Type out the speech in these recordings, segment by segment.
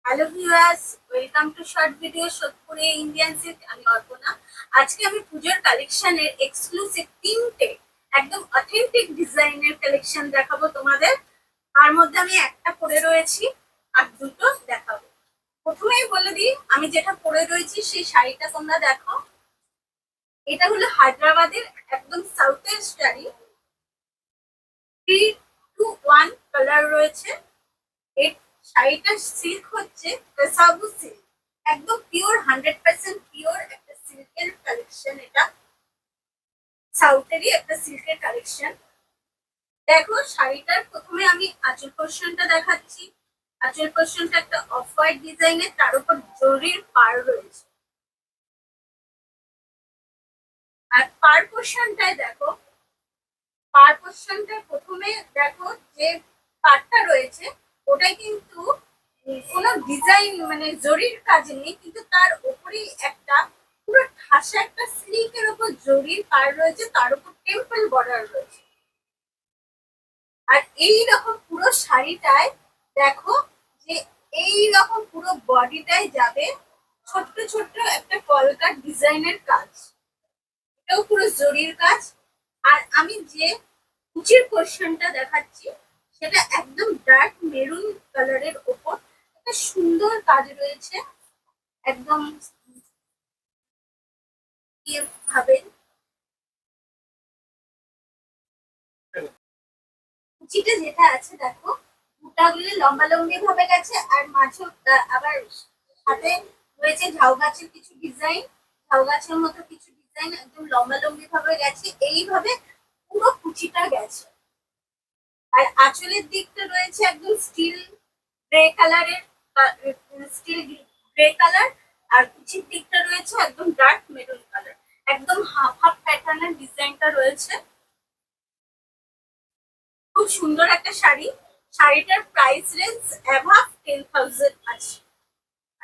Hello viewers, welcome to short video সোদপুরে Indian Silk. আমি অর্পণা। আজকে আমি পুজোর কালেকশনের এক্সক্লুসিভ তিনটে একদম অথেন্টিক ডিজাইনের কালেকশন দেখাবো তোমাদের। তার মধ্যে আমি একটা পরে রয়েছি আর দুটো দেখাবো। প্রথমেই বলে দিই, আমি যেটা পরে রয়েছি সেই শাড়িটা তোমরা দেখো। এটা হলো হায়দ্রাবাদের একদম সাউথের শাড়ি। 3 to 1 কালার রয়েছে। এই শাড়িটার সিল্ক হচ্ছে কাসাবু সিল্ক, একদম পিওর 100% পিওর একটা সিল্কের কালেকশন। এটা সাউথেরই একটা সিল্কের কালেকশন। দেখো শাড়িটার প্রথমে আমি আঁচল পোর্শনটা দেখাচ্ছি। আঁচল পোর্শনটা একটা অফ হোয়াইট ডিজাইনের, তার উপর জরির পাড় রয়েছে। আর পাড় পোর্শনটায় দেখো, পাড় পোর্শনটা প্রথমে দেখো যে পাড়টা রয়েছে ওটাই কিন্তু কোনো ডিজাইন মানে জরির কাজ নেই, কিন্তু তার উপরেই একটা পুরো ঠাসা একটা সিল্কের উপর জরির পাড় রয়েছে, তার উপর টেম্পল বর্ডার রয়েছে। আর এই রকম পুরো শাড়িটায় দেখো যে এই রকম পুরো বডিটায় যাবে ছোট্ট ছোট্ট একটা কলকার ডিজাইনের কাজ। এটাও পুরো জরির কাজ। আর আমি যে কুচির পোর্শনটা দেখাচ্ছি সেটা একদম ডার্ক মেরুন কালারের ওপর একটা সুন্দর কাজ রয়েছে। একদম ভাবে কুচিটা যেটা আছে দেখো, বুটাগুলো লম্বা লম্বি ভাবে গেছে, আর মাঝে আবার সাথে রয়েছে ঝাউ গাছের কিছু ডিজাইন। ঝাউ গাছের মতো কিছু ডিজাইন একদম লম্বা লম্বি ভাবে গেছে, এইভাবে পুরো কুচিটা গেছে। আর আঁচলের দিকটা রয়েছে একদম স্টিল গ্রে কালারের, স্টিল গ্রে কালার। আর কুচির দিকটা রয়েছে একদম ডার্ক মেরুন কালার, একদম হাফ হাফ প্যাটার্নের ডিজাইনটা রয়েছে। খুব সুন্দর একটা শাড়ি। শাড়িটার প্রাইস রেঞ্জ অ্যাভাব 10,000 আছে।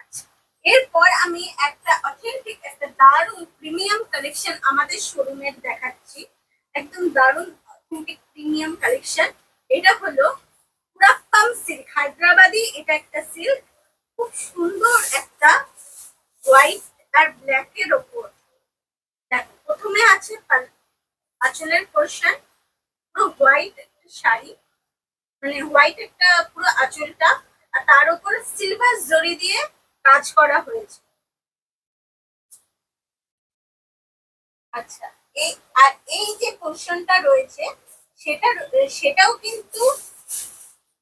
আচ্ছা, এরপর আমি একটা অথেন্টিক একটা দারুণ প্রিমিয়াম কালেকশন আমাদের শোরুমের দেখাচ্ছি। একদম দারুণ অথেন্টিক প্রিমিয়াম কালেকশন। এটা হলো পুরাপ্পাম সিল্ক, হায়দ্রাবাদি। এটা একটা সিল্ক, খুব সুন্দর একটা হোয়াইট আর ব্ল্যাক এর ওপর। দেখো প্রথমে আছে আঁচলের পোর্শন, পুরো হোয়াইট একটা শাড়ি, মানে হোয়াইট একটা পুরো আঁচলটা, আর তার উপর সিলভার জরি দিয়ে কাজ করা হয়েছে। আচ্ছা, এই আর এই যে পোর্শনটা রয়েছে সেটা সেটাও কিন্তু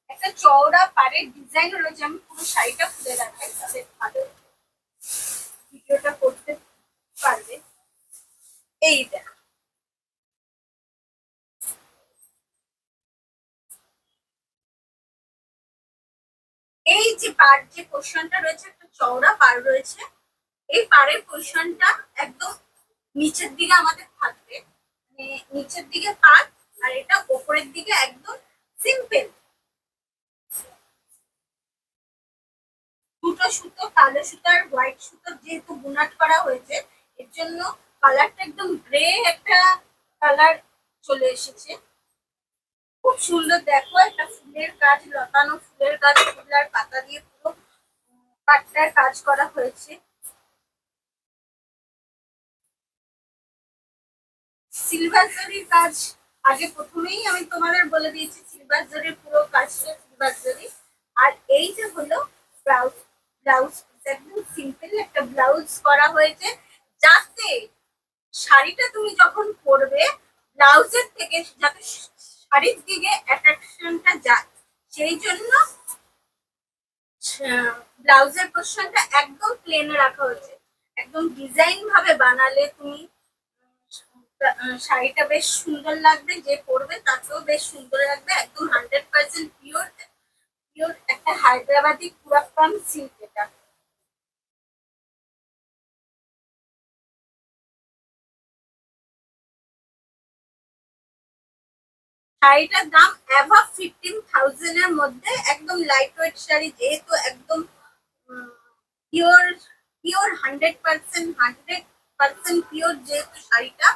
একটা চওড়া পাড়ের ডিজাইন রয়েছে। আমি পুরো শাড়িটা খুলে দেখাই তাহলে ভালো ভিডিওটা করতে পারবে। এই দেখো, এই যে পাড় যে পোর্শনটা রয়েছে একটা চওড়া পাড় রয়েছে। এই পাড়ের পোর্শনটা একদম নিচের দিকে আমাদের থাকবে, মানে নিচের দিকে পাড়, আর এটা উপরের দিকে একদম সিম্পল। দুটো সুতো, কালো সুতো আর হোয়াইট সুতো যেহেতু বুনাট করা হয়েছে, এর জন্য কালারটা একদম গ্রে একটা কালার চলে এসেছে। খুব সুন্দর দেখো, একটা ফুলের কাজ, লতানো ফুলের কাজ, ফুল আর পাতা দিয়ে পুরো পাটটার কাজ করা হয়েছে। সিলভার জরির কাজ আগে প্রথমেই আমি তোমাদের বলে দিয়েছি, সিলভার জরির পুরো কাজটা সিলভার জরি। আর এই যে হলো ব্লাউজ, ব্লাউজ একদম সিম্পল একটা ব্লাউজ করা হয়েছে, যাতে শাড়িটা তুমি যখন পরবে ব্লাউজের থেকে যাতে শাড়ির দিকে অ্যাট্রাকশনটা যায়, সেই জন্য ব্লাউজের পোর্শনটা একদম প্লেন রাখা হয়েছে। একদম ডিজাইন ভাবে বানালে তুমি শাড়িটা বেশ সুন্দর লাগবে, যে পরবে তাকেও বেশ সুন্দর লাগবে। একদম 100% পিওর, পিওর একটা হায়দ্রাবাদি পুরাপ্পাম সিল্ক এটা। শাড়িটার দাম অ্যাভাব 15,000 এর মধ্যে, একদম লাইট ওয়েট শাড়ি, যেহেতু একদম পিওর, পিওর 100% পিওর যেহেতু শাড়িটা,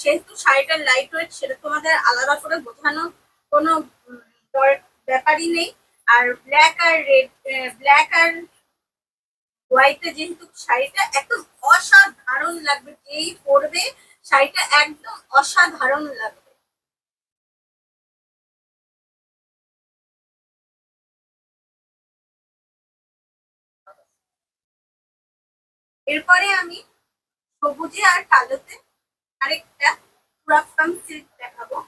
সেহেতু শাড়িটার লাইট ওয়েট সেটা তোমাদের আলাদা করে বোঝানো কোনো ব্যাপারই নেই। আর ব্ল্যাক আর রেড, ব্ল্যাক আর হোয়াইটে যেহেতু শাড়িটা একদম অসাধারণ লাগবে, যেই পরবে শাড়িটা একদম অসাধারণ লাগবে। এরপরে আমি সবুজে আর কালোতে আরেকটা পুরাতন সিল্ক দেখাবো।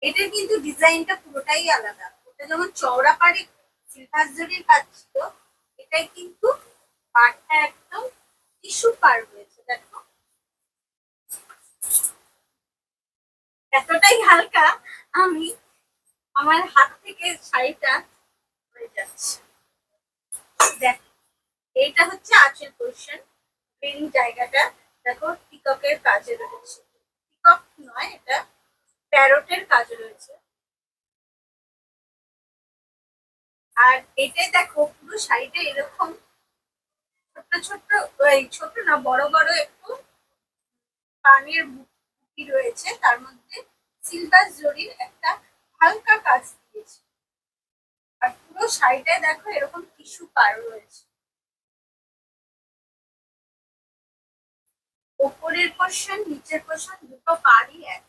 এটার কিন্তু ডিজাইনটা পুরোটাই আলাদা। ওটা যেমন চওড়া পাড়ে সিলভার জরির কাজ ছিল, এটাই কিন্তু পাড়টা একদম টিস্যু পাড় রয়েছে। দেখো এতটাই হালকা, আমি আমার হাত থেকে শাড়িটা হয়ে যাচ্ছে। দেখ, এইটা হচ্ছে আঁচল পোর্শন, গ্রিন জায়গাটা দেখো পিককের কাজে রয়েছে। পিকক নয়, এটা প্যারোটের কাজ রয়েছে। আর এটাই দেখো পুরো শাড়িটা এরকম ছোট্ট ছোট্ট, এই ছোট না বড় বড় একটু পানের বুটি রয়েছে, তার মধ্যে সিলভার জরির একটা হালকা কাজ দিয়েছে। আর পুরো শাড়িটায় দেখো এরকম টিস্যু পার রয়েছে। ওপরের পোর্শন নিচের পোর্শন দুটো পারই এক।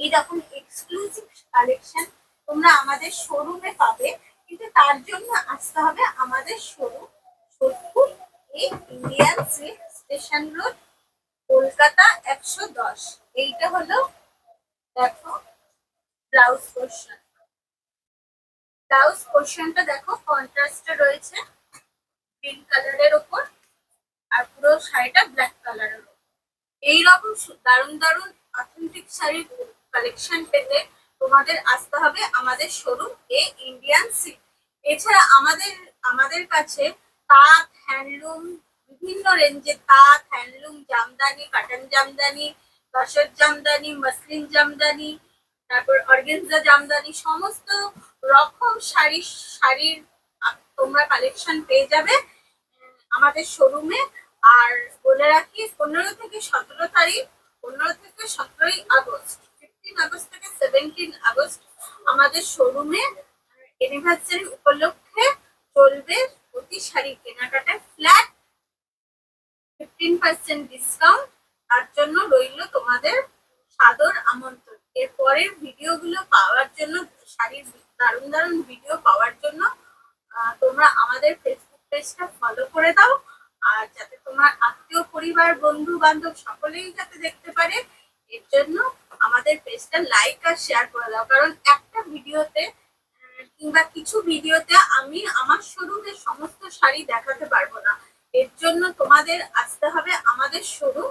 এইরকম এক্সক্লুসিভ কালেকশন তোমরা আমাদের শোরুমে পাবে, কিন্তু তার জন্য আসতে হবে আমাদের শোরুম সোদপুর এই Indian silk station road, Kolkata 110। এইটা হলো দেখো ব্লাউজ পোর্শন। ব্লাউজ পোর্শনটা দেখো কন্ট্রাস্টে রয়েছে গ্রিন কালারের ওপর, আর পুরো শাড়িটা ব্ল্যাক কালারের ওপর। এইরকম দারুণ দারুণ অথেন্টিক শাড়ির কালেকশন পেতে তোমাদের আসতে হবে আমাদের শোরুম এ ইন্ডিয়ান সিল্ক। এছাড়া আমাদের আমাদের কাছে তাঁত হ্যান্ডলুম, বিভিন্ন রেঞ্জের তাঁত হ্যান্ডলুম, জামদানি, কাটান জামদানি, তসর জামদানি, মসলিন জামদানি, তারপর অর্গেনজা জামদানি, সমস্ত রকম শাড়ির তোমরা কালেকশন পেয়ে যাবে আমাদের শোরুমে। আর বলে রাখি 15 থেকে 17 তারিখ, 15 থেকে 17 আগস্ট, 15 আগস্ট থেকে 17 আগস্ট আমাদের শোরুমে অ্যানিভার্সারি উপলক্ষে চলবে প্রতি শাড়ি কেনাকাটায় ফ্ল্যাট 15% ডিসকাউন্ট। তার জন্য রইল তোমাদের সাদর আমন্ত্রণ। এর পরের ভিডিওগুলো পাওয়ার জন্য, শাড়ির দারুণ দারুণ ভিডিও পাওয়ার জন্য তোমরা আমাদের ফেসবুক পেজটা ফলো করে দাও। আর যাতে তোমার আত্মীয় পরিবার বন্ধু বান্ধব সকলেই যাতে দেখতে পারে, এর জন্য আমাদের পেজটা লাইক আর শেয়ার করে দাও। কারণ একটা ভিডিওতে কিংবা কিছু ভিডিওতে আমি আমার শোরুমের সমস্ত শাড়ি দেখাতে পারবো না। এর জন্য তোমাদের আসতে হবে আমাদের শোরুম